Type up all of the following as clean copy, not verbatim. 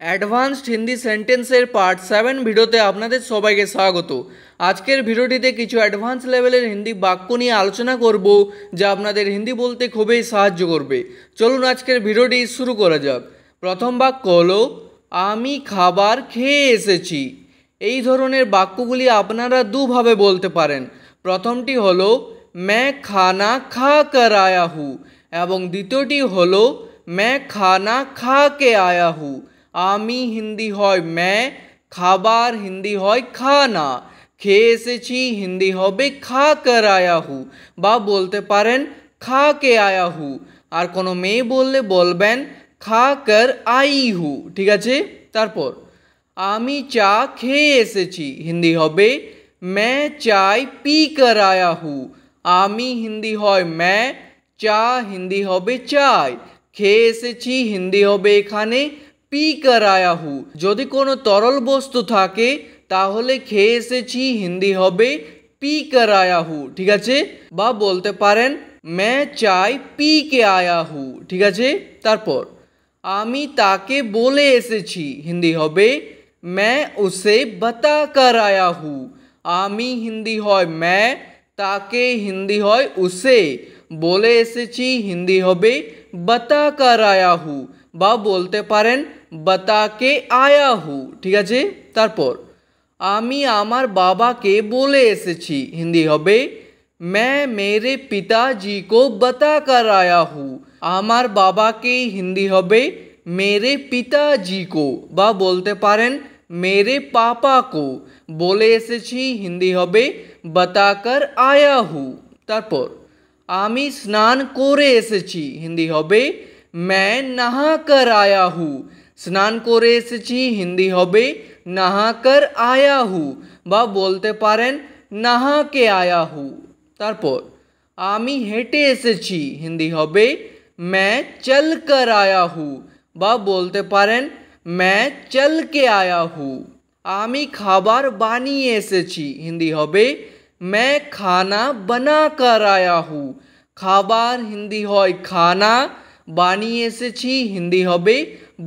Advanced Hindi সেন্টেন্সের part 7 ভিডিওতে আপনাদের সবাইকে স্বাগত। আজকের ভিডিওটিতে কিছু অ্যাডভান্স লেভেলের হিন্দি বাক্য নিয়ে আলোচনা করব, যা আপনাদের হিন্দি বলতে খুবই সাহায্য করবে। চলুন আজকের ভিডিওটি শুরু করা যাক। প্রথম বাক্য হলো আমি খাবার খেয়ে এসেছি। এই ধরনের বাক্যগুলি আপনারা দুভাবে বলতে পারেন। প্রথমটি হলো मैं खाना खा कर आया हूँ এবং দ্বিতীয়টি হলো मैं खाना खा के आया हूँ। আমি হিন্দি হয় मैं, খাবার হিন্দি হয় খানা, খেয়ে এসেছি হিন্দি হবে খা কর আয়া হু বা বলতে পারেন খা কে আয়া হু। আর কোনো মেয়ে বললে বলবেন খা কর আই হু। ঠিক আছে। তারপর আমি চা খেয়ে এসেছি হিন্দি হবে मैं चाय पी कर आया हूँ। আমি হিন্দি হয় मैं, চা হিন্দি হবে চাই, খেয়ে এসেছি হিন্দি হবে এখানে পি কর আয়া হু। যদি কোনো তরল বস্তু থাকে তাহলে খেয়ে এসেছি হিন্দি হবে পি কর আয়া হু। ঠিক আছে। বা বলতে পারেন मैं চাই পি কে আয়া হু। ঠিক আছে। তারপর আমি তাকে বলে এসেছি হিন্দি হবে मैं उसे बता कर आया हूँ। আমি হিন্দি হয় मैं, তাকে হিন্দি হয় উসে, বলে এসেছি হিন্দি হবে बता कर आया हूँ বা বলতে পারেন बता के आया हूँ। ঠিক আছে। তারপর আমি আমার বাবাকে বলে এসেছি হিন্দি হবে मैं मेरे पिताजी को बता कर आया हूँ। আমার বাবাকে হিন্দি হবে मेरे पिताजी को বা বলতে পারেন मेरे पापा को, বলে এসেছি হিন্দি হবে बताकर आया हूँ। তারপর আমি স্নান করে এসেছি হিন্দি হবে मैं नहा कर आया हूँ। স্নান করে এসেছি হিন্দি হবে नहा कर आया हूँ বা বলতে পারেন नहा के आया हूँ। তারপর আমি হেঁটে এসেছি হিন্দি হবে मैं चल कर आया हूँ বা বলতে পারেন मैं चल के आया हूँ। আমি খাবার বানিয়ে এসেছি হিন্দি হবে मैं खाना बना कर आया हूँ। খাবার হিন্দি হয় খানা, বানিয়ে এসেছি হিন্দি হবে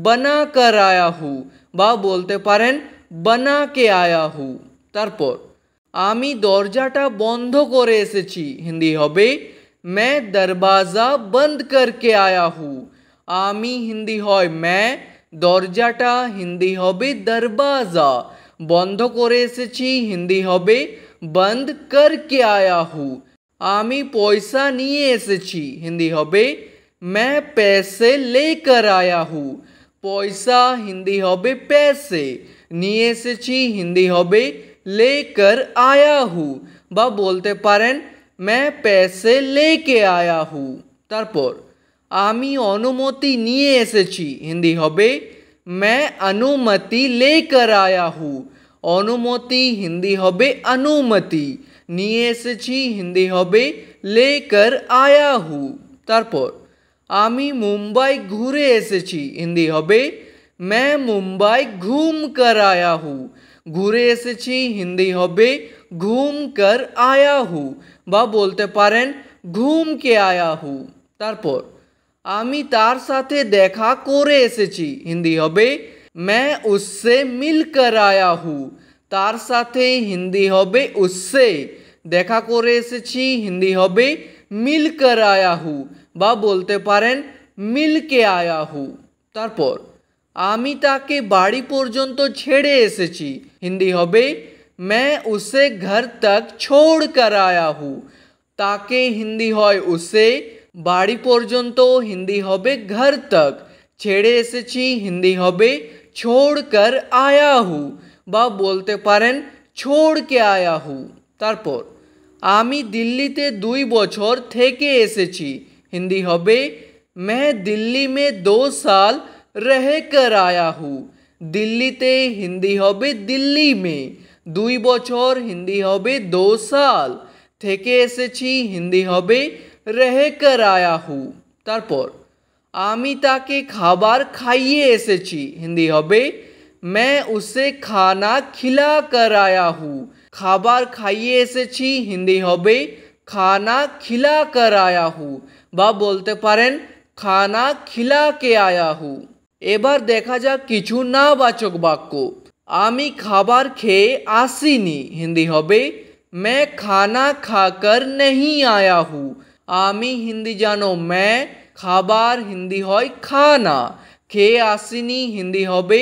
बना कर आया हूँ বা বলতে পারেন बना के आया हूँ। তারপর আমি দরজাটা বন্ধ করে এসেছি হিন্দি হবে मैं दरवाज़ा बंद करके आया हूँ। আমি হিন্দি হয় मैं, দরজাটা হিন্দি হবে दरवाज़ा, বন্ধ করে এসেছি হিন্দি হবে बंद करके आया हूँ। আমি পয়সা নিয়ে এসেছি হিন্দি হবে मैं पैसे लेकर आया हूँ। পয়সা হিন্দি হবে पैसे, নিয়ে এসেছি হিন্দি হবে लेकर आया हूँ বা বলতে পারেন मैं पैसे लेके आया हूँ। তারপর আমি অনুমতি নিয়ে এসেছি হিন্দি হবে मैं अनुमति लेकर आया हूँ। অনুমতি হিন্দি হবে अनुमति, নিয়ে এসেছি হিন্দি হবে लेकर आया हूँ। তারপর আমি মুম্বাই ঘুরে এসেছি হিন্দি হবে मैं मुंबई घूम कर आया हूँ। ঘুরে এসেছি হিন্দি হবে घूम कर आया हूँ বা বলতে পারেন ঘুম কে আয়া হু। তারপর আমি তার সাথে দেখা করে এসেছি হিন্দি হবে मैं उससे मिल कर आया हूँ। তার সাথে হিন্দি হবে उससे, দেখা করে এসেছি হিন্দি হবে मिल कर आया हूँ বা বলতে পারেন मिल के आया हूँ। তারপর আমি তাকে বাড়ি পর্যন্ত ছেড়ে এসেছি হিন্দি হবে मैं उसे घर तक छोड़ कर आया हूँ। তাকে হিন্দি হয় उसे, বাড়ি পর্যন্ত হিন্দি হবে घर तक, ছেড়ে এসেছি হিন্দি হবে छोड़ कर आया हूँ বা বলতে পারেন छोड़ के आया हूँ। তারপর আমি দিল্লিতে 2 বছর থেকে এসেছি হিন্দি হবে मैं दिल्ली में 2 साल रह कर आया हूँ। দিল্লিতে হিন্দি হবে দিল্লি में, 2 বছর হিন্দি হবে 2 साल, থেকে এসেছি হিন্দি হবে रह कर आया हूँ। তারপর আমি তাকে খাবার খাইয়ে এসেছি হিন্দি হবে मैं उसे खाना खिला कर आया हूँ। খাবার খাইয়ে এসেছি হিন্দি হবে खाना खिला कर आया हूँ বা বলতে পারেন खाना खिला के आया हूँ। এবার দেখা যাক কিছু নাবাচক বাক্য। আমি খাবার খেয়ে আসিনি হিন্দি হবে मैं खाना खाकर नहीं आया हूँ। আমি হিন্দি জানো मैं, খাবার হিন্দি হয় খানা, খেয়ে আসিনি হিন্দি হবে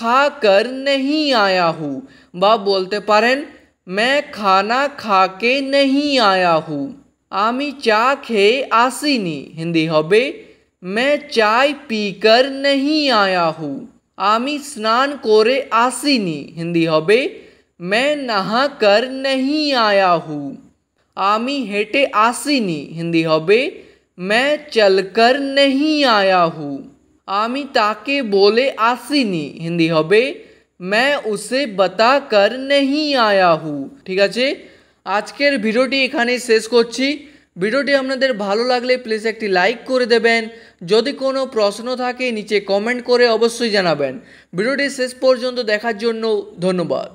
खाकर नहीं आया हूँ। বা বলতে পারেন मैं खाना खा के नहीं आया हूँ। আমি চা খেয়ে আসিনি হিন্দি হবে मैं चाय पीकर नहीं आया हूँ। আমি স্নান করে আসিনি হিন্দি হবে मैं नहा कर नहीं आया हूँ। আমি হেঁটে আসিনি হিন্দি হবে मैं चलकर नहीं आया हूँ। আমি তাকে বলে আসিনি হিন্দি হবে मैं उसे बताकर नहीं आया हूँ। ঠিক আছে, আজকের ভিডিওটি এখানেই শেষ করছি। ভিডিওটি আপনাদের ভালো লাগলে প্লিজ একটি লাইক করে দেবেন। যদি কোনো প্রশ্ন থাকে নিচে কমেন্ট করে অবশ্যই জানাবেন। ভিডিওটি শেষ পর্যন্ত দেখার জন্য ধন্যবাদ।